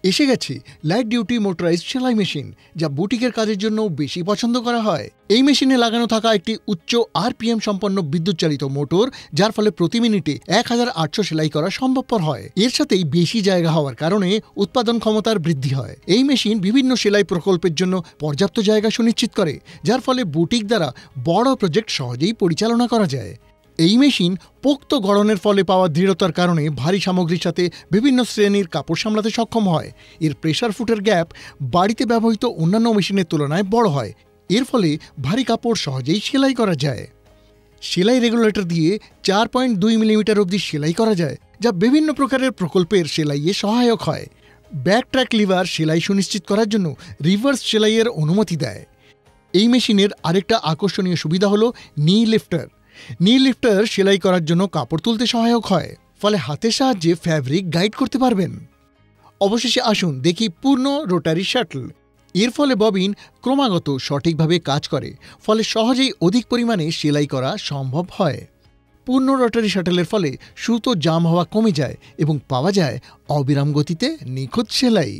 এসে গেছে light duty motorised সেলাই মেশিন, যা বুটিকের কাজের জন্য বেশি পছন্দ করা হয়। এই মেশিনে লাগানো থাকা একটি উচ্চ আরপিএম সম্পন্ন বিদ্যুৎ চালিত মোটর, যার ফলে প্রতি মিনিটে 1800 সেলাই করা সম্ভবপর হয়। এর সাথেই বেশি জায়গা হওয়ার কারণে উৎপাদন ক্ষমতার বৃদ্ধি হয়। এই মেশিন বিভিন্ন সেলাই প্রকল্পের জন্য পর্যাপ্ত জায়গা সুনিশ্চিত করে, যার ফলে বুটিক দ্বারা বড় প্রজেক্ট সহজেই পরিচালনা করা যায়। এই মেশিন পোক্ত গড়নের ফলে পাওয়া দৃঢ়তার কারণে ভারী সামগ্রীর সাথে বিভিন্ন শ্রেণীর কাপড় সামলাতে সক্ষম হয়। এর প্রেসার ফুটের গ্যাপ বাড়িতে ব্যবহৃত অন্যান্য মেশিনের তুলনায় বড় হয়। এর ফলে ভারী কাপড় সহজেই সেলাই করা যায়। সেলাই রেগুলেটর দিয়ে 4.2 মিলিমিটার অবধি সেলাই করা যায়, যা বিভিন্ন প্রকারের প্রকল্পের সেলাইয়ে সহায়ক হয়। ব্যাক ট্র্যাক লিভার সেলাই সুনিশ্চিত করার জন্য রিভার্স সেলাইয়ের অনুমতি দেয়। এই মেশিনের আরেকটা আকর্ষণীয় সুবিধা হলো নি লিফটার। নি লিফটার সেলাই করার জন্য কাপড় তুলতে সহায়ক হয়, ফলে হাতের সাহায্যে ফ্যাব্রিক গাইড করতে পারবেন। অবশেষে আসুন দেখি পূর্ণ রোটারি শাটল। এর ফলে ববিন ক্রমাগত সঠিকভাবে কাজ করে, ফলে সহজেই অধিক পরিমাণে সেলাই করা সম্ভব হয়। পূর্ণ রোটারি শাটলের ফলে সুতো জাম হওয়া কমে যায় এবং পাওয়া যায় অবিরাম গতিতে নিখুঁত সেলাই।